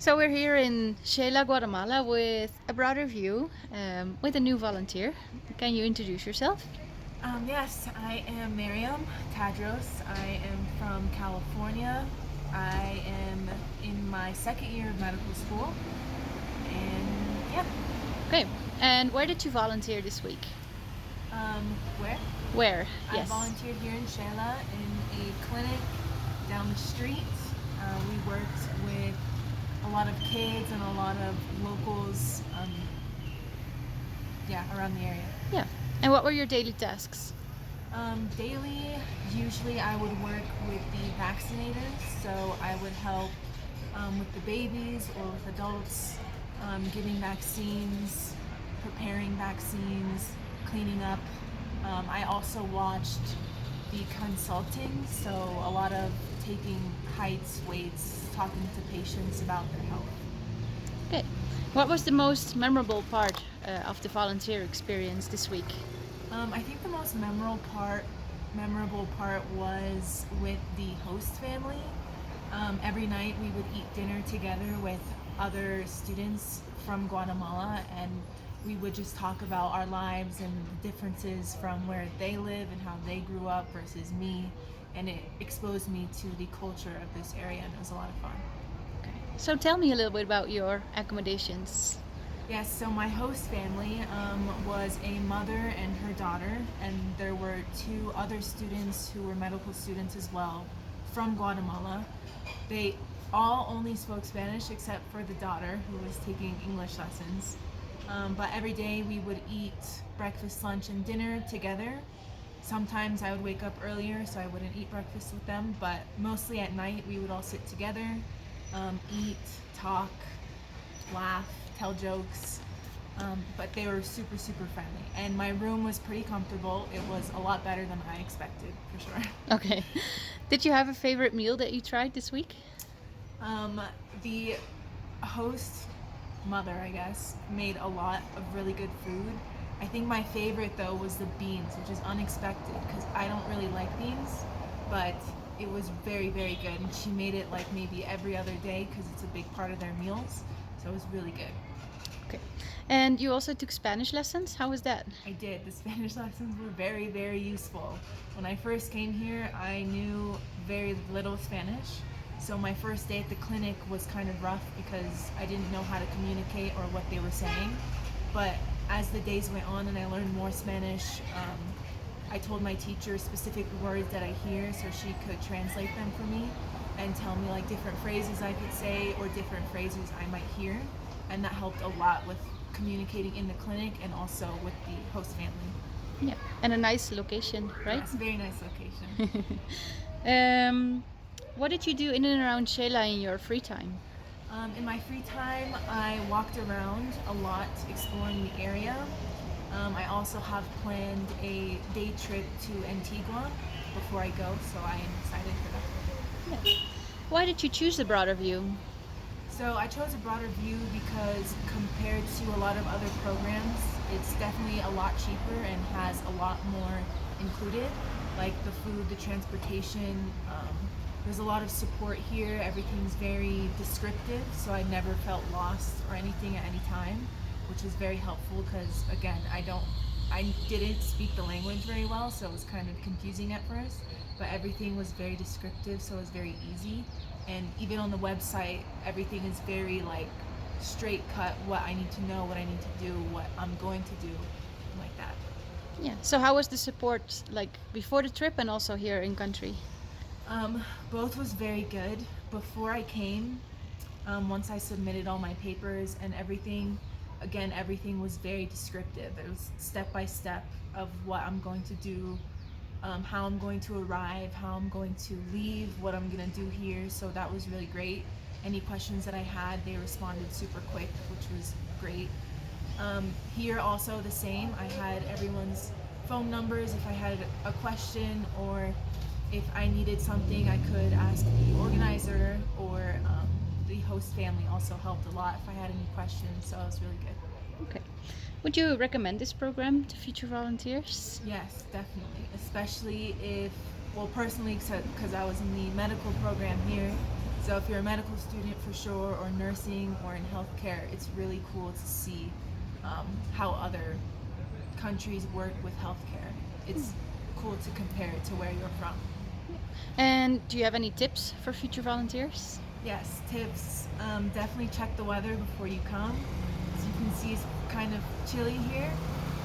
So we're here in Shela, Guatemala with Abroaderview with a new volunteer. Can you introduce yourself? Yes, I am Mariam Tadros. I am from California. I am in my second year of medical school. And yeah, Okay. And where did you volunteer this week? where? Where? I Yes. volunteered here in Shela in a clinic down the street. We worked with a lot of kids and a lot of locals, around the area. Yeah. And what were your daily tasks? Daily, usually I would work with the vaccinators, so I would help with the babies or with adults, giving vaccines, preparing vaccines, cleaning up. I also watched the consulting, so a lot of taking heights, weights, talking to patients about their health. Okay. What was the most memorable part of the volunteer experience this week? I think the most memorable part was with the host family. Every night we would eat dinner together with other students from Guatemala, and we would just talk about our lives and the differences from where they live and how they grew up versus me. And it exposed me to the culture of this area, and it was a lot of fun. Okay. So tell me a little bit about your accommodations. Yes, so my host family was a mother and her daughter, and there were two other students who were medical students as well from Guatemala. They all only spoke Spanish except for the daughter who was taking English lessons. But every day we would eat breakfast, lunch, and dinner together. Sometimes I would wake up earlier so I wouldn't eat breakfast with them, but mostly at night we would all sit together, eat, talk, laugh, tell jokes. But they were super, super friendly. And my room was pretty comfortable. It was a lot better than I expected, for sure. Okay. Did you have a favorite meal that you tried this week? The host mother, I guess, made a lot of really good food. I think my favorite though was the beans, which is unexpected because I don't really like beans, but it was very, very good. And she made it like maybe every other day because it's a big part of their meals. So it was really good. Okay. And you also took Spanish lessons? How was that? I did. The Spanish lessons were very, very useful. When I first came here, I knew very little Spanish. So my first day at the clinic was kind of rough because I didn't know how to communicate or what they were saying. But as the days went on and I learned more Spanish, I told my teacher specific words that I hear so she could translate them for me and tell me like different phrases I could say or different phrases I might hear. And that helped a lot with communicating in the clinic and also with the host family. Yeah. And a nice location, right? Yes, very nice location. um, what did you do in and around Shela in your free time? In my free time, I walked around a lot exploring the area. I also have planned a day trip to Antigua before I go, so I am excited for that. Yeah. Why did you choose the broader view? So I chose a broader view because compared to a lot of other programs, it's definitely a lot cheaper and has a lot more included, like the food, the transportation. There's a lot of support here. Everything's very descriptive, so I never felt lost or anything at any time, which was very helpful because again, I didn't speak the language very well, so it was kind of confusing at first. But everything was very descriptive, so it was very easy. And even on the website, everything is very like straight cut. What I need to know, what I need to do, what I'm going to do, like that. Yeah. So how was the support like before the trip and also here in country? Both was very good. Before I came, once I submitted all my papers and everything, again, everything was very descriptive. It was step by step of what I'm going to do, how I'm going to arrive, how I'm going to leave, what I'm going to do here. So that was really great. Any questions that I had, they responded super quick, which was great. Here also the same. I had everyone's phone numbers if I had a question or if I needed something, I could ask the organizer or the host family also helped a lot if I had any questions, so it was really good. Okay. Would you recommend this program to future volunteers? Yes, definitely. Especially if, well, personally, because I was in the medical program here, So if you're a medical student for sure, or nursing, or in healthcare, it's really cool to see how other countries work with healthcare. It's cool to compare it to where you're from. And do you have any tips for future volunteers? Yes, tips. Definitely check the weather before you come. As you can see, it's kind of chilly here,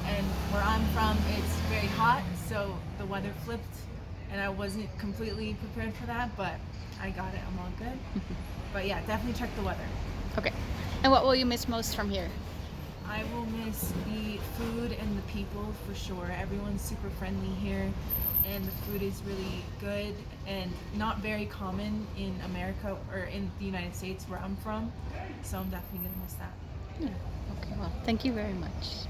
and where I'm from, it's very hot, so the weather flipped, and I wasn't completely prepared for that, but I got it. I'm all good. But yeah, definitely check the weather. Okay. And what will you miss most from here? I will miss the food and the people for sure. Everyone's super friendly here, and the food is really good and not very common in America or in the United States where I'm from. So I'm definitely gonna miss that. Yeah. Okay. Well, thank you very much.